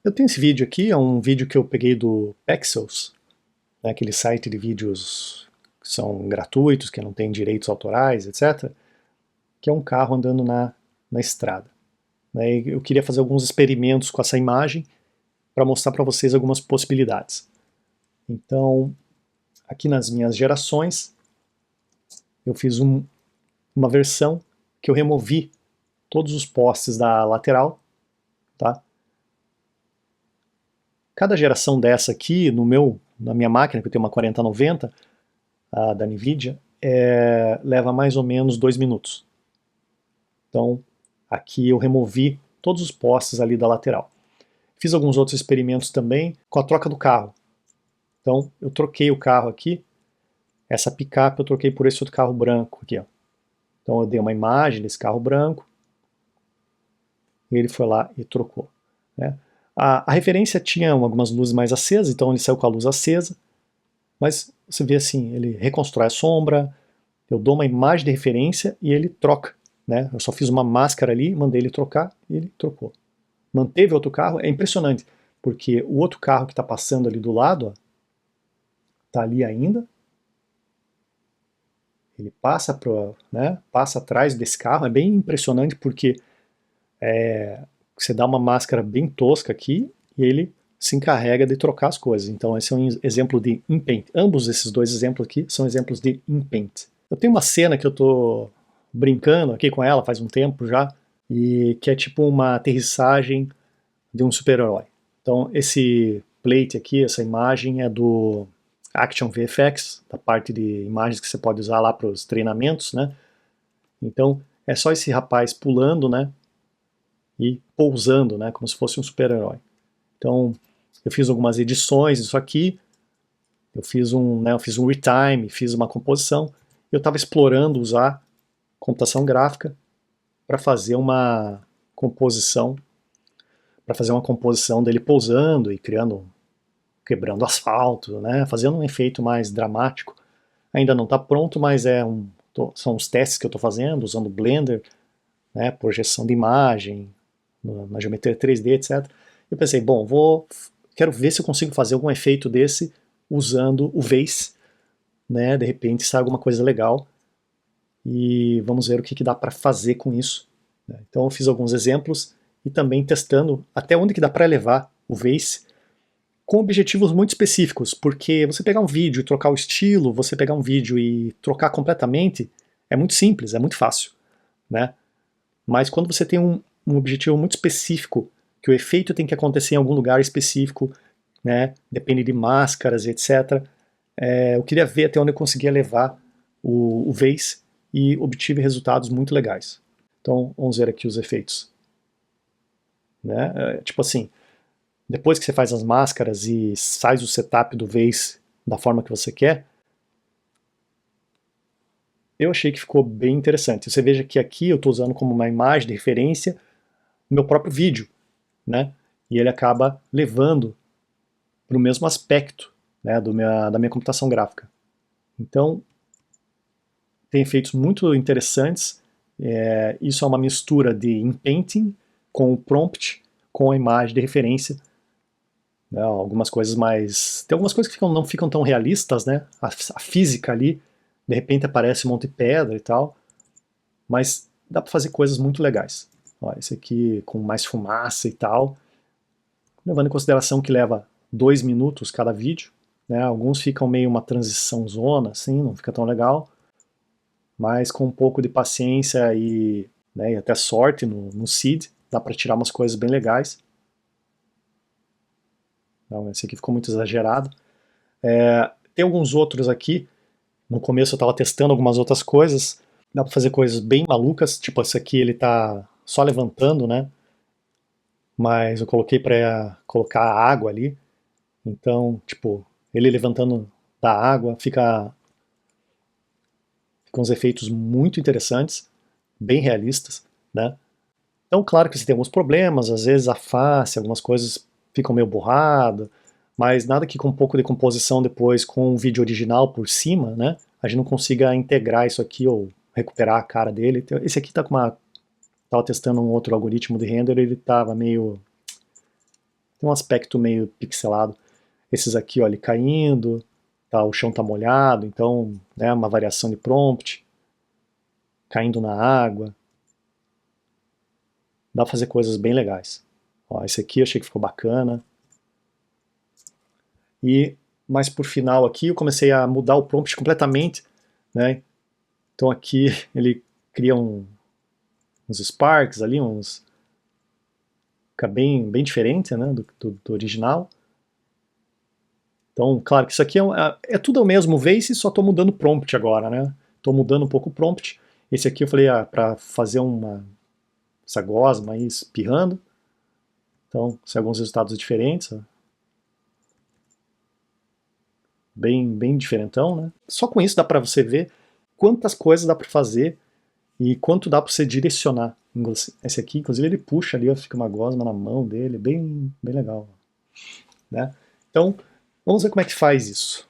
Eu tenho esse vídeo aqui, é um vídeo que eu peguei do Pexels, né, aquele site de vídeos que são gratuitos, que não tem direitos autorais, etc., que é um carro andando na estrada. Né, e eu queria fazer alguns experimentos com essa imagem para mostrar para vocês algumas possibilidades. Então, aqui nas minhas gerações, eu fiz uma versão que eu removi todos os postes da lateral, tá? Cada geração dessa aqui, na minha máquina, que eu tenho uma 4090, da NVIDIA, leva mais ou menos 2 minutos. Então, aqui eu removi todos os postes ali da lateral. Fiz alguns outros experimentos também com a troca do carro. Então, eu troquei o carro aqui, essa picape eu troquei por esse outro carro branco aqui, ó. Então eu dei uma imagem desse carro branco, e ele foi lá e trocou, né? A referência tinha algumas luzes mais acesas, então ele saiu com a luz acesa, mas você vê assim, ele reconstrói a sombra, eu dou uma imagem de referência e ele troca, né? Eu só fiz uma máscara ali, mandei ele trocar e ele trocou. Manteve outro carro, é impressionante, porque o outro carro que está passando ali do lado, está ali ainda, ele passa, né, passa atrás desse carro, é bem impressionante porque você dá uma máscara bem tosca aqui e ele se encarrega de trocar as coisas. Então esse é um exemplo de InPaint. Ambos esses dois exemplos aqui são exemplos de InPaint. Eu tenho uma cena que eu tô brincando aqui com ela faz um tempo já, e que é tipo uma aterrissagem de um super-herói. Então esse plate aqui, essa imagem é do Action VFX, da parte de imagens que você pode usar lá para os treinamentos, né? Então é só esse rapaz pulando, né? E pousando, né? Como se fosse um super-herói. Então eu fiz algumas edições disso aqui, eu fiz um retime, fiz uma composição. Eu estava explorando usar computação gráfica para fazer uma composição, dele pousando e quebrando asfalto, né? Fazendo um efeito mais dramático. Ainda não está pronto, mas são os testes que eu estou fazendo, usando Blender, né? Projeção de imagem, na geometria 3D, etc. Eu pensei, bom, quero ver se eu consigo fazer algum efeito desse usando o Vase, né? De repente sai alguma coisa legal e vamos ver o que dá para fazer com isso. Então eu fiz alguns exemplos e também testando até onde que dá para levar o Vase com objetivos muito específicos, porque você pegar um vídeo e trocar o estilo, você pegar um vídeo e trocar completamente, é muito simples, é muito fácil, né? Mas quando você tem um objetivo muito específico, que o efeito tem que acontecer em algum lugar específico, né? Depende de máscaras, etc. Eu queria ver até onde eu conseguia levar o Vase e obtive resultados muito legais. Então, vamos ver aqui os efeitos. Né? Tipo assim, depois que você faz as máscaras e faz o setup do Vase da forma que você quer, eu achei que ficou bem interessante. Você veja que aqui eu estou usando como uma imagem de referência o meu próprio vídeo, né? E ele acaba levando para o mesmo aspecto, né, da minha computação gráfica. Então, tem efeitos muito interessantes. Isso é uma mistura de inpainting com o prompt, com a imagem de referência. Né, algumas coisas mais... Tem algumas coisas que não ficam tão realistas, né? A física ali, de repente aparece um monte de pedra e tal, mas dá para fazer coisas muito legais. Ó, esse aqui com mais fumaça e tal, levando em consideração que leva 2 minutos cada vídeo, né? Alguns ficam meio uma transição zona, assim, não fica tão legal, mas com um pouco de paciência né, e até sorte no seed, dá para tirar umas coisas bem legais. Então, esse aqui ficou muito exagerado. Tem alguns outros aqui, no começo eu estava testando algumas outras coisas, dá para fazer coisas bem malucas, tipo esse aqui ele tá só levantando, né? Mas eu coloquei para colocar água ali, então, tipo, ele levantando da água, fica uns efeitos muito interessantes, bem realistas, né? Então, claro que você tem alguns problemas, às vezes a face, algumas coisas ficam meio borradas, mas nada que com um pouco de composição depois com o vídeo original por cima, né, a gente não consiga integrar isso aqui ou recuperar a cara dele. Então, esse aqui tá com tava testando um outro algoritmo de render, ele tava meio tem um aspecto meio pixelado. Esses aqui, ó, ele caindo, tá, o chão tá molhado, então, né, uma variação de prompt, caindo na água. Dá pra fazer coisas bem legais. Ó, esse aqui eu achei que ficou bacana. E mais por final aqui eu comecei a mudar o prompt completamente, né? Então aqui ele cria uns sparks ali, fica bem diferente, né, do original. Então, claro que isso aqui é tudo o mesmo Vase, só estou mudando o prompt agora, né? Estou mudando um pouco o prompt. Esse aqui eu falei, para fazer essa gosma aí espirrando. Então, são alguns resultados diferentes. Ó. Bem diferentão, né? Só com isso dá para você ver quantas coisas dá para fazer e quanto dá para você direcionar. Esse aqui, inclusive, ele puxa ali, ó, fica uma gosma na mão dele, bem legal. Né? Então, vamos ver como é que faz isso.